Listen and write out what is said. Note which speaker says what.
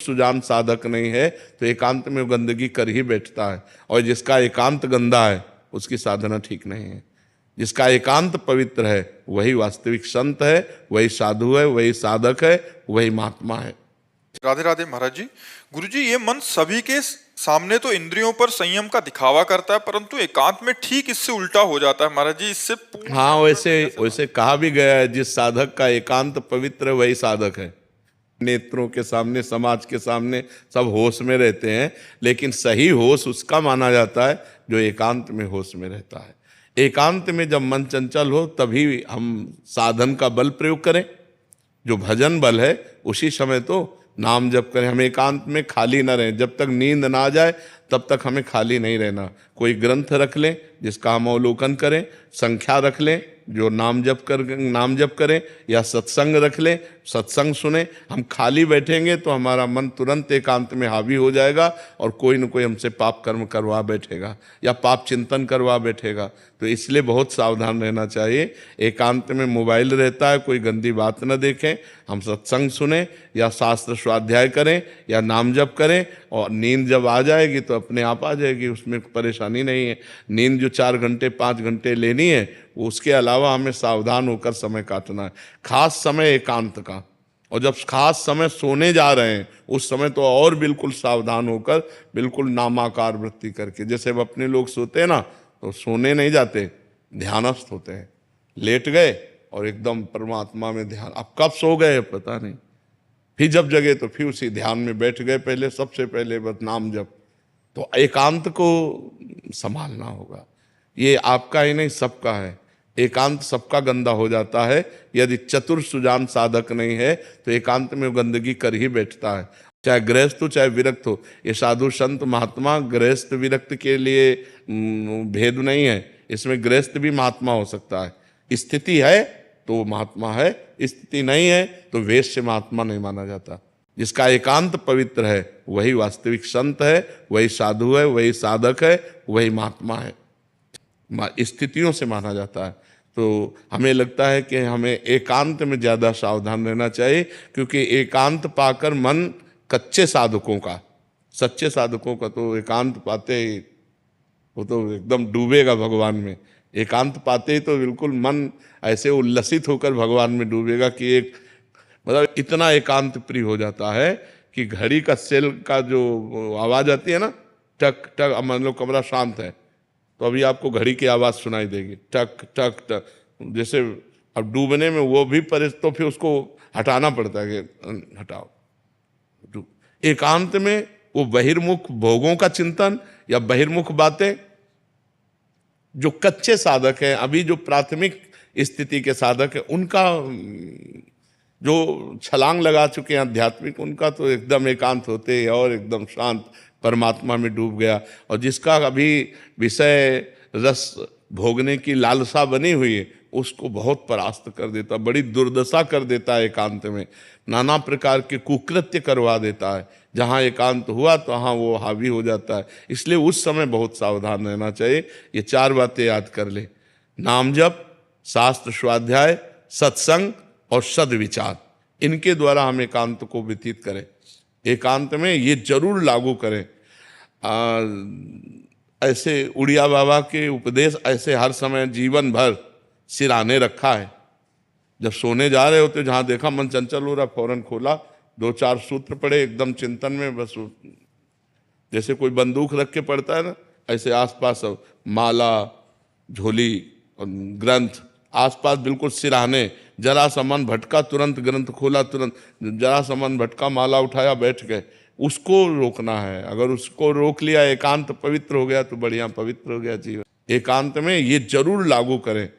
Speaker 1: सुजान साधक नहीं है तो एकांत में वो गंदगी कर ही बैठता है। और जिसका एकांत गंदा है उसकी साधना ठीक नहीं है। जिसका एकांत पवित्र है वही वास्तविक संत है, वही साधु है, वही साधक है, वही महात्मा है।
Speaker 2: राधे राधे महाराज जी। गुरु जी, ये मन सभी के सामने तो इंद्रियों पर संयम का दिखावा करता है, परंतु एकांत में ठीक इससे उल्टा हो जाता है महाराज जी। इससे
Speaker 1: हाँ, वैसे कहा भी गया है, जिस साधक का एकांत पवित्र है वही साधक है। नेत्रों के सामने, समाज के सामने सब होश में रहते हैं, लेकिन सही होश उसका माना जाता है जो एकांत में होश में रहता है। एकांत में जब मन चंचल हो तभी हम साधन का बल प्रयोग करें, जो भजन बल है उसी समय तो नाम जप करें। हम एकांत में खाली न रहें, जब तक नींद ना आ जाए तब तक हमें खाली नहीं रहना। कोई ग्रंथ रख लें जिसका हम अवलोकन करें, संख्या रख लें जो नाम जप करें, या सत्संग रख लें, सत्संग सुने। हम खाली बैठेंगे तो हमारा मन तुरंत एकांत में हावी हो जाएगा और कोई न कोई हमसे पाप कर्म करवा बैठेगा या पाप चिंतन करवा बैठेगा। तो इसलिए बहुत सावधान रहना चाहिए। एकांत में मोबाइल रहता है, कोई गंदी बात न देखें, हम सत्संग सुने या शास्त्र स्वाध्याय करें या नाम जप करें। और नींद जब आ जाएगी तो अपने आप आ जाएगी, उसमें परेशानी नहीं है। नींद जो 4 घंटे 5 घंटे लेनी है, उसके अलावा हमें सावधान होकर समय काटना है। खास समय एकांत का, और जब खास समय सोने जा रहे हैं उस समय तो और बिल्कुल सावधान होकर, बिल्कुल नामाकार वृत्ति करके। जैसे अब अपने लोग सोते हैं ना, तो सोने नहीं जाते, ध्यानस्थ होते हैं। लेट गए और एकदम परमात्मा में ध्यान। अब कब सो गए पता नहीं, फिर जब जगे तो फिर उसी ध्यान में बैठ गए। पहले सबसे पहले बस नाम जप। तो एकांत को संभालना होगा। ये आपका ही नहीं, सबका है। एकांत सबका गंदा हो जाता है यदि चतुर सुजान साधक नहीं है तो एकांत में वो गंदगी कर ही बैठता है। चाहे गृहस्थ हो चाहे विरक्त हो। ये साधु संत महात्मा गृहस्थ विरक्त के लिए भेद नहीं है, इसमें गृहस्थ भी महात्मा हो सकता है। स्थिति है तो महात्मा है, स्थिति नहीं है तो वेश्य महात्मा नहीं माना जाता। जिसका एकांत पवित्र है वही वास्तविक संत है, वही साधु है, वही साधक है, वही महात्मा है। स्थितियों से माना जाता है। तो हमें लगता है कि हमें एकांत में ज़्यादा सावधान रहना चाहिए, क्योंकि एकांत पाकर मन कच्चे साधकों का, सच्चे साधकों का तो एकांत पाते ही वो तो एकदम डूबेगा भगवान में। एकांत पाते ही तो बिल्कुल मन ऐसे उल्लसित होकर भगवान में डूबेगा कि एक मतलब इतना एकांत प्रिय हो जाता है कि घड़ी का सेल का जो आवाज़ आती है ना, टक टक, मान लो कमरा शांत है तो अभी आपको घड़ी की आवाज़ सुनाई देगी, टक टक टक। जैसे अब डूबने में वो भी तो फिर उसको हटाना पड़ता है कि हटाओ। एकांत में वो बहिर्मुख भोगों का चिंतन या बहिर्मुख बातें, जो कच्चे साधक हैं, अभी जो प्राथमिक स्थिति के साधक हैं, उनका जो छलांग लगा चुके हैं आध्यात्मिक, उनका तो एकदम एकांत होते और एकदम शांत परमात्मा में डूब गया। और जिसका अभी विषय रस भोगने की लालसा बनी हुई है उसको बहुत परास्त कर देता, बड़ी दुर्दशा कर देता है। एकांत में नाना प्रकार के कुकृत्य करवा देता है। जहाँ एकांत हुआ तो वहाँ वो हावी हो जाता है। इसलिए उस समय बहुत सावधान रहना चाहिए। ये 4 बातें याद कर ले: नाम जप, शास्त्र स्वाध्याय, सत्संग और सद्विचार। इनके द्वारा हम एकांत को व्यतीत करें। एकांत में ये जरूर लागू करें। ऐसे उड़िया बाबा के उपदेश ऐसे हर समय जीवन भर सिराने रखा है। जब सोने जा रहे होते, जहाँ देखा मन चंचल हो रहा, फौरन खोला, 2-4 सूत्र पढ़े, एकदम चिंतन में बस। जैसे कोई बंदूक रख के पढ़ता है ना, ऐसे आसपास माला, झोली और ग्रंथ आसपास बिल्कुल सिराने। जरा सा मन भटका, तुरंत ग्रंथ खोला, तुरंत जरा सा मन भटका, माला उठाया, बैठ गए। उसको रोकना है। अगर उसको रोक लिया, एकांत पवित्र हो गया तो बढ़िया पवित्र हो गया जीवन। एकांत में ये जरूर लागू करें।